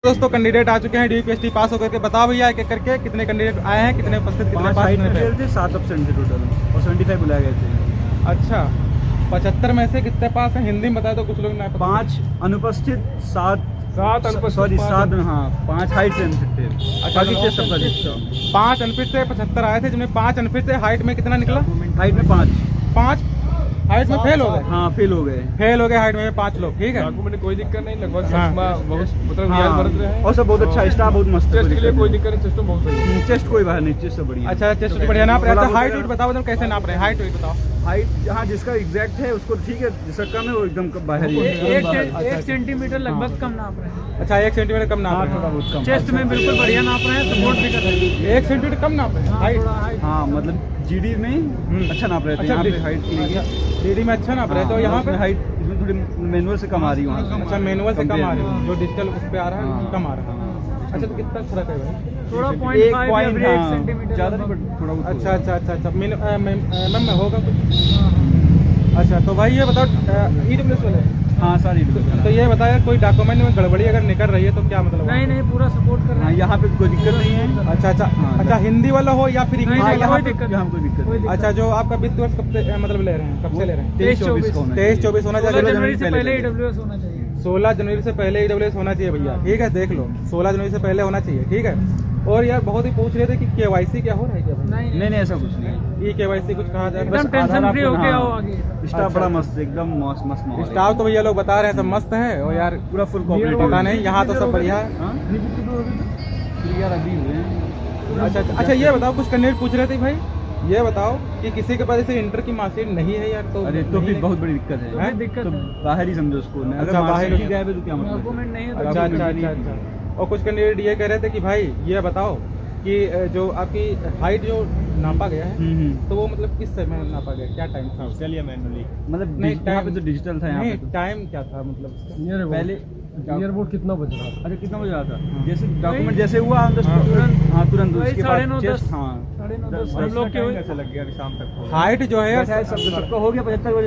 दोस्तों कैंडिडेट आ चुके हैं DPST पास होकर के। बताओ भैया एक एक करके कितने कैंडिडेट आए हैं, कितने उपस्थित, कितने पास थे? 7% थे टोटल और 75 बुलाए गए थे। अच्छा 75 में से कितने पास हैं? हिंदी में बताए तो कुछ लोग ना 5 अनुपस्थित, 7 अनुपस्थित, 7 हाँ 5 हाइट सेंसिटिव थे। अच्छा, बाकी टेस्ट सबका ठीक 5 अनफिट थे, 75 आए थे जिनमें 5 अनफिट थे। हाइट में कितना निकला? हाइट में 5 हाइट में फेल हो गए। हाँ फेल हो गए हाइट में 5 लोग। ठीक है, डॉक्यूमेंट कोई दिक्कत नहीं, लगभग हाँ। बहुत मतलब हाँ। याद बरत रहे हैं और सब बहुत अच्छा, स्टाफ बहुत मस्त है। चेस्ट के लिए कोई दिक्कत नहीं, चेस्ट बहुत सही है। चेस्ट कोई बाहर नहीं, चेस्ट सब बढ़िया। अच्छा चेस्ट बढ़िया नाप रहे हैं। अच्छा हाइट वेट बताओ, मतलब कैसे नाप रहे हैं? हाइट वेट बताओ। हाइट जहाँ जिसका एग्जैक्ट है उसको ठीक है, जिसका कम है वो एकदम बाहर ही है। 1 सेंटीमीटर लगभग कम नाप रहे हैं। अच्छा 1 सेंटीमीटर कम नाप हाँ रहे थोड़ा हैं। बहुत कम। चेस्ट में बिल्कुल बढ़िया नाप रहे हैं, सपोर्ट भी कर रहे हैं। 1 सेंटीमीटर कम नाप रहे हैं हाइट। हाँ मतलब GD में अच्छा नाप रहे थे। अच्छा, यहाँ पे हाइट की DD में अच्छा नाप रहे हैं तो यहाँ पे हाइट इसमें थोड़ी मैनुअल से कम आ रही है वहाँ से। अच्छा मैनुअल से कम आ रही है, जो डिजिटल उस पे आ रहा है हाँ। कम आ रहा है। अच्छा तो कितना फर्क है भाई? थोड़ा एक 0.5 पॉइंट या 1 सेंटीमीटर ज़्यादा नहीं बट थोड़ा बहुत। अच्छा अच्छा अच्छा अच्छा मैम में होगा कुछ। अच्छा तो भाई ये बताओ EWS वाले, हाँ सारी तो ये बताया कोई डॉक्यूमेंट में गड़बड़ी अगर निकल रही है तो क्या मतलब? नहीं पूरा सपोर्ट कर रहे हाँ हैं। यहाँ पे कोई दिक्कत नहीं है। अच्छा अच्छा हाँ, अच्छा हिंदी वाला हो या फिर इंग्लिश नहीं, वाला? कोई दिक्कत यहाँ कोई दिक्कत नहीं। अच्छा जो आपका वित्त वर्ष कब से मतलब ले रहे हैं, कब से ले रहे हैं? 23-24 का होना चाहिए। 23-24 होना 16 चाहिए। जनवरी से पहले पहले चाहिए। EWS होना चाहिए। 16 जनवरी से पहले EWS होना चाहिए भैया। ठीक है देख लो, 16 जनवरी से पहले होना चाहिए। ठीक है। और यार बहुत ही पूछ रहे थे कि KYC क्या हो रहा है क्या भाई? नहीं नहीं ऐसा कुछ नहीं। KYC कुछ कहा जाए? एकदम टेंशन फ्री होके आओ आगे। स्टाफ बड़ा मस्त, एकदम मस्त माहौल है। स्टाफ तो भैया लोग बता रहे हैं सब मस्त है। और यार पूरा फुल कोऑपरेटिव। पता नहीं यहाँ तो सब बढ़िया है। हाँ? क्लियर अभी हुए हैं। अच्छा अच्छा ये बताओ, कुछ कैंडिडेट पूछ रहे थे भाई, ये बताओ कि किसी के पास जैसे इंटर की मार्कशीट नहीं है यार तो अरे तो नहीं फिर है। बहुत बड़ी दिक्कत है। हैं? दिक्कत तो है, बाहर ही समझो उसको। अगर अच्छा, बाहर मार्कशीट ही। ही गायब है तो क्या मतलब? डॉक्यूमेंट नहीं है तो अच्छा अच्छा अच्छा अच्छा। और कुछ कैंडिडेट ये कह रहे थे कि भाई ये बताओ कि जो आपकी हाइट जो नापा गया है तो वो मतलब किस समय नापा गया, क्या टाइम था उसका? चलिए मैनुअली मतलब नहीं, यहाँ पे तो डिजिटल था। यहाँ पे नहीं तो टाइम क्या था मतलब उसका? पहले एयरपोर्ट कितना बज रहा था? अच्छा कितना बजे रहा था? जैसे डॉक्यूमेंट जैसे हुआ तुरंत वही उसके 9:30 बाद 10 हाँ 9:30 हम लोग के कैसे लग गया अभी शाम तक? हाइट जो है सबका हो गया 75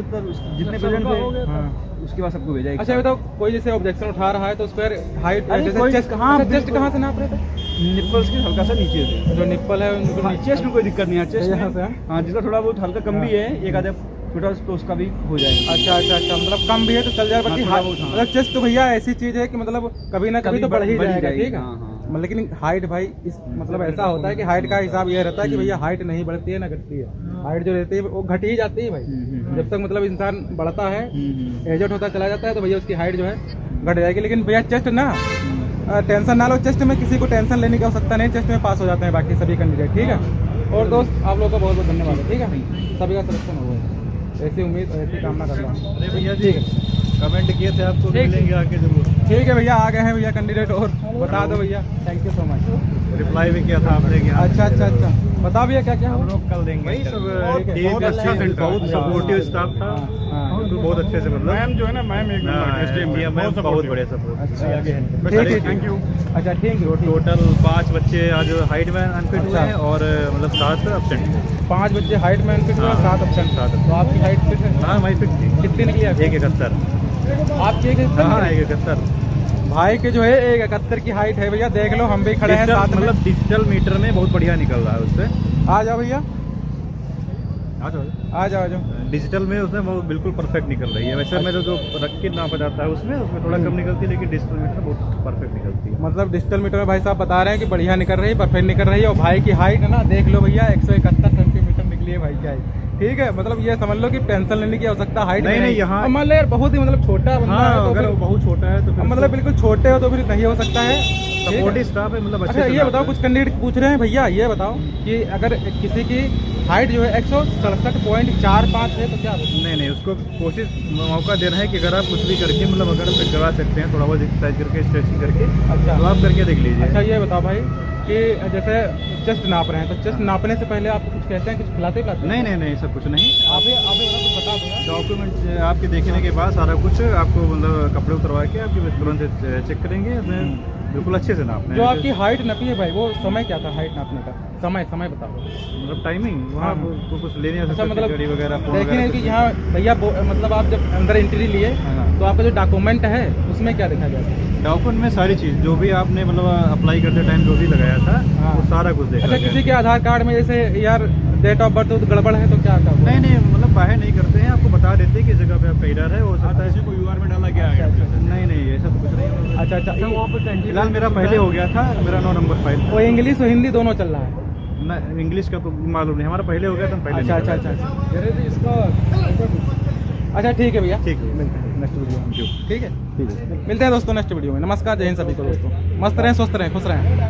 जितने प्रेजेंट थे। हाँ। उसके बाद सबको भेजा। अच्छा बताओ कोई जैसे ऑब्जेक्शन उठा रहा है तो उस पर हाइट अरे जैसे कोई- चेस्ट हाँ, चेस्ट बिल्कुल। कहाँ से नाप रहे थे? निप्पल्स के हल्का सा नीचे थे। जो निप्पल है उनको हाँ, चेस्ट में कोई दिक्कत नहीं है। चेस्ट यहाँ से, में हाँ जिसका थोड़ा बहुत हल्का कम भी है, एक आधा छोटा तो उसका भी हो जाएगा। अच्छा अच्छा अच्छा मतलब कम भी है तो चल जाए। बाकी थोड़ा बहुत, हाँ। मतलब चेस्ट तो भैया ऐसी चीज है कि मतलब कभी ना कभी तो बढ़ ही जाएगा। जाएगी, ठीक है। हाँ, हाँ। लेकिन हाइट भाई इस मतलब ऐसा होता है कि हाइट का हिसाब ये रहता है कि भैया हाइट नहीं बढ़ती है ना घटती है। हाइट जो रहती है वो घट ही जाती है भाई। जब तक मतलब इंसान बढ़ता है, एजड होता चला जाता है तो भैया उसकी हाइट जो है घट जाएगी। लेकिन भैया चेस्ट ना टेंशन ना लो, चेस्ट में किसी को टेंशन लेने की आवश्यकता नहीं, चेस्ट में पास हो जाते हैं बाकी सभी कैंडिडेट। ठीक है। और दोस्त आप लोगों का बहुत बहुत धन्यवाद है। ठीक है, सभी का सिलेक्शन हो गया, ऐसी उम्मीद और ऐसी कामना कर रहा हूँ। अरे भैया जी कमेंट किए थे आपको मिलेंगे आके जरूर। ठीक है भैया, आ गए हैं भैया कैंडिडेट और बता दो भैया। Thank you so much. Reply भी किया था आपने कि अच्छा अच्छा अच्छा बता भैया क्या क्या हम हुआ? लोग कल देंगे। ठीक है। बहुत अच्छा सेंटर, बहुत सपोर्टिव स्टाफ था। हाँ। तो बहुत अच्छे से मतलब मैम जो है ना मैम एक बहुत बढ़िया सपोर्ट। अच्छा ठीक है, थैंक यू। अच्छा थैंक यू। टोटल 5 बच्चे आज हाइट में अनफिट हुए हैं और मतलब 7 एब्सेंट। 5 बच्चे हाइट में अनफिट हुए, हाँ। 7 एब्सेंट। तो आपकी हाइट फिट है? हाँ भाई फिट थी। कितनी निकली आपकी? 171। आपकी 171? हाँ 171। भाई के जो है 171 की हाइट है भैया, देख लो हम भी खड़े हैं साथ में। मतलब डिजिटल मीटर में बहुत बढ़िया निकल रहा है उससे। आ जाओ भैया, आ जाओ। आ जाओ। डिजिटल में उसमें वो बिल्कुल परफेक्ट निकल रही है। वैसे मेरे जो रख के नापा जाता है उसमें थोड़ा कम निकलती है, लेकिन डिजिटल मीटर बहुत परफेक्ट निकलती है। मतलब डिजिटल मीटर में भाई साहब बता रहे हैं कि बढ़िया निकल रही है, परफेक्ट निकल रही है। और भाई की हाइट है ना, देख लो भैया 171 सेंटीमीटर निकली है भाई की हाइट। ठीक है, मतलब ये समझ लो कि टेंशन लेने की आवश्यकता हाइट नहीं, नहीं, यहाँ- मान लो यार बहुत ही मतलब छोटा बंदा है तो अगर फिर- बहुत छोटा है तो फिर मतलब बिल्कुल छोटे हो तो फिर नहीं हो सकता है। सपोर्टिव स्टाफ है, मतलब अच्छा ये बताओ, कुछ कैंडिडेट पूछ रहे हैं भैया, ये बताओ कि अगर किसी की हाइट जो है 167.45 है तो क्या बोलते? नहीं उसको कोशिश मौका देना है कि अगर आप कुछ भी करके मतलब अगर फिट करवा सकते हैं, थोड़ा बहुत एक्सरसाइज करके स्ट्रेचिंग करके, अच्छा तो आप करके देख लीजिए। अच्छा ये बताओ भाई कि जैसे चेस्ट नाप रहे हैं तो चेस्ट नापने से पहले आप कुछ कहते हैं, कुछ खिलाते? नहीं सब कुछ नहीं। आप ही कुछ बता दो यार। डॉक्यूमेंट आपके देखने के बाद सारा कुछ आपको मतलब कपड़े उतरवा के आपकी तुरंत चेक करेंगे, उसमें बिल्कुल अच्छे से नापना जो है। आपकी हाइट नपी है भाई, वो समय क्या था हाइट नापने का? समय बताओ। मतलब टाइमिंग वहाँ हाँ। को कुछ लेने आ अच्छा, सकते मतलब गाड़ी वगैरह फोन देखिए वगैरह कि कुछ। यहाँ भैया मतलब आप जब अंदर एंट्री लिए हाँ। तो आपका जो डॉक्यूमेंट है उसमें क्या देखा जाता है? डॉक्यूमेंट में सारी चीज़ जो भी आपने मतलब अप्लाई करते टाइम जो भी लगाया था हाँ। वो सारा कुछ देखा अच्छा, गया। किसी के आधार कार्ड में जैसे यार डेट ऑफ बर्थ गड़बड़ है तो क्या होगा? नहीं नहीं मतलब बाहर नहीं करते हैं, आपको बता देते हैं किस जगह पे आपका एरर है, हो सकता है कोई यूआर में डाला गया है। नहीं नहीं ऐसा तो कुछ नहीं है। अच्छा, वहाँ पर कैंटीन फिलहाल मेरा पहले हो गया था, मेरा 9 नंबर फाइल वो इंग्लिश और हिंदी दोनों चल रहा है? ना, इंग्लिश का तो मालूम नहीं, हमारा पहले हो गया था, हम पहले अच्छा निकल अच्छा गए अच्छा थे। अच्छा अच्छा, ठीक है भैया, ठीक है। मिलते हैं नेक्स्ट वीडियो में। Thank you. ठीक है, ठीक है। मिलते हैं दोस्तों नेक्स्ट वीडियो में। नमस्कार, जय हिंद सभी को दोस्तों। मस्त रहें, स्वस्थ रहें, खुश रहें।